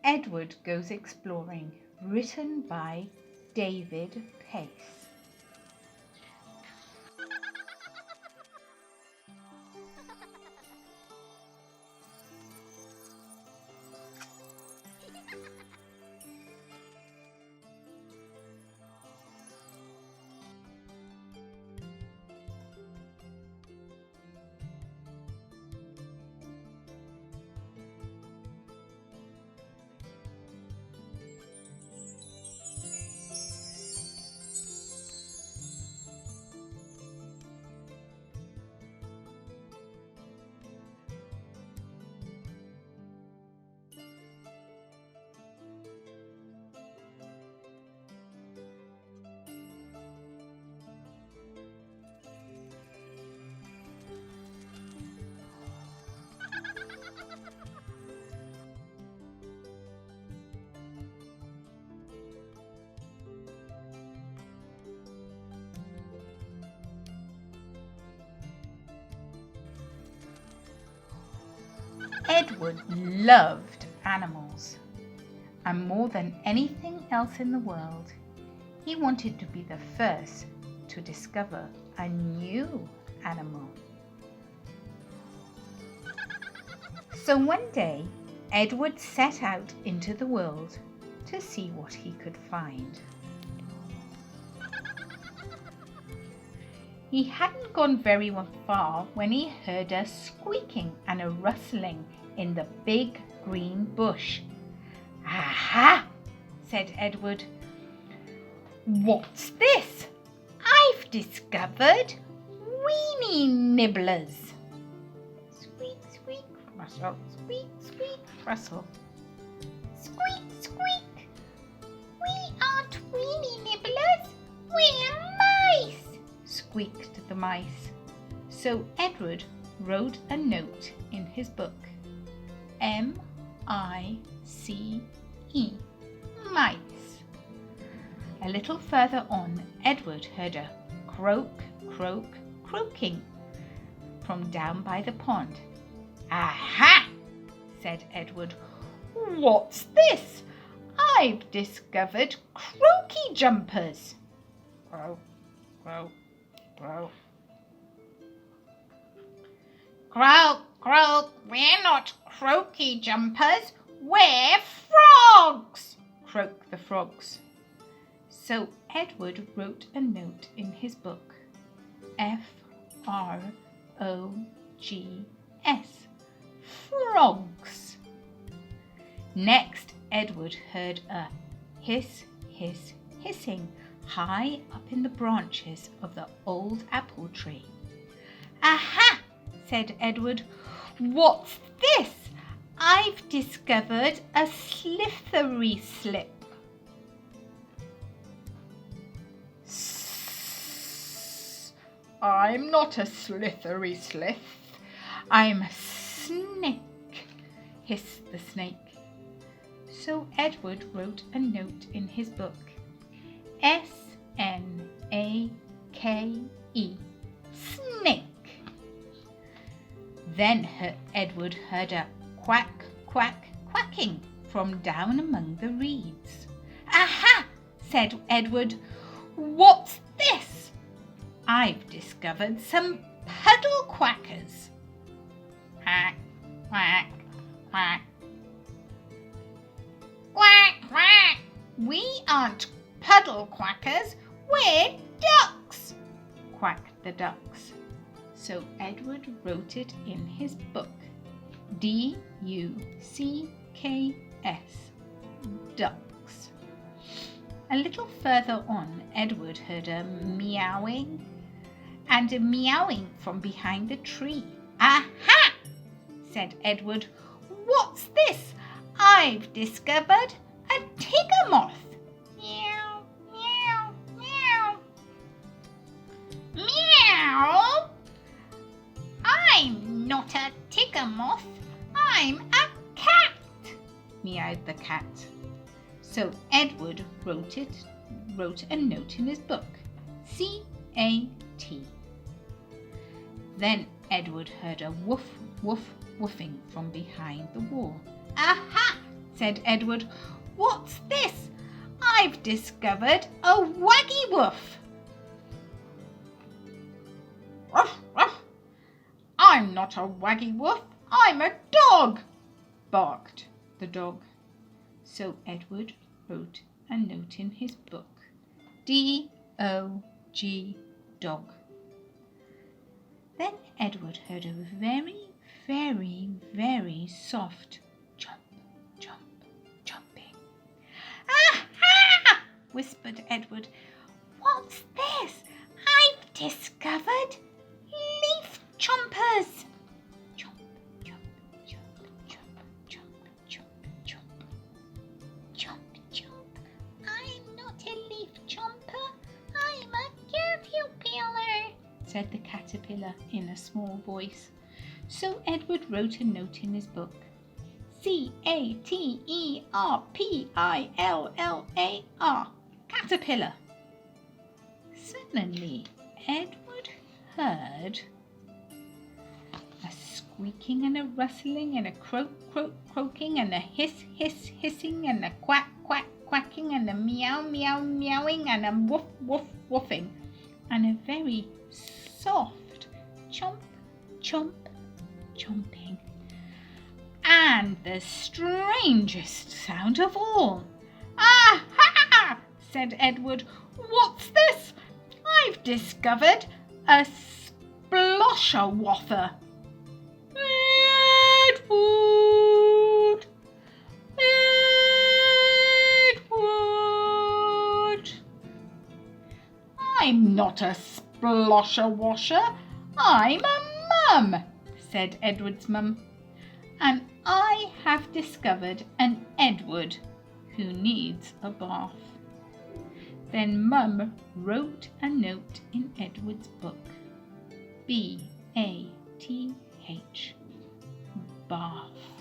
Edward Goes Exploring, written by David Pace. Edward loved animals, and more than anything else in the world, he wanted to be the first to discover a new animal. So one day, Edward set out into the world to see what he could find. He hadn't gone very far when he heard a squeaking and a rustling in the big green bush. "Aha!" said Edward. "What's this? I've discovered weenie nibblers." Squeak, squeak, rustle, squeak, squeak, rustle. Squeak, squeak. "We aren't weenie nibblers, we're mice," squeaked the mice. So Edward wrote a note in his book. M-I-C-E, mice. A little further on, Edward heard a croak, croak, croaking from down by the pond. "Aha!" said Edward. "What's this? I've discovered croaky jumpers." Croak, croak, croak. "Croak, croak, we're not croaky jumpers, we're frogs," croaked the frogs. So Edward wrote a note in his book. F-R-O-G-S, frogs. Next, Edward heard a hiss, hiss, hissing high up in the branches of the old apple tree. "Aha!" said Edward. "What's this? I've discovered a slithery slip." "I'm not a slithery slip. I'm a snake," hissed the snake. So Edward wrote a note in his book. S-N-A-K-E, snake. Then Edward heard a quack, quack, quacking from down among the reeds. "Aha!" said Edward. "What's this? I've discovered some puddle quackers." Quack, quack, quack. "Quack, quack, we aren't puddle quackers, we're ducks," quacked the ducks. So Edward wrote it in his book. D-U-C-K-S, ducks. A little further on, Edward heard a meowing and a meowing from behind the tree. "Aha!" said Edward. "What's this? I've discovered a tiggermoth." Meow, meow, meow. "Meow! I'm not a tiggermoth, I'm a cat," meowed the cat. So Edward wrote a note in his book. C-A-T. Then Edward heard a woof, woof, woofing from behind the wall. "Aha!" said Edward. "What's this? I've discovered a waggy woof." "Ruff, ruff. I'm not a waggy woof, I'm a dog," barked the dog. So Edward wrote a note in his book. D-O-G, dog. Then Edward heard a very, very, very soft jump, jump, jumping. "Ah-ha!" whispered Edward. "What's this? I've discovered leaf chompers." Chomp, chomp, chomp, chomp, chomp, chomp, chomp. "Chomp, chomp. I'm not a leaf chomper. I'm a caterpillar," said the caterpillar in a small voice. So Edward wrote a note in his book. C-A-T-E-R-P-I-L-L-A-R, caterpillar. Suddenly Edward heard a squeaking and a rustling and a croak, croak, croaking and a hiss, hiss, hissing and a quack, quack, quacking and a meow, meow, meowing and a woof, woof, woofing and a very soft chomp, chomp, chomping. And the strangest sound of all. "Ah-ha!" said Edward. "What's this? I've discovered a splosher-woffer." "Edward! Edward! I'm not a splosher-washer, I'm a mum," said Edward's mum. "And I have discovered an Edward who needs a bath." Then Mum wrote a note in Edward's book. B-A-T-H, bath.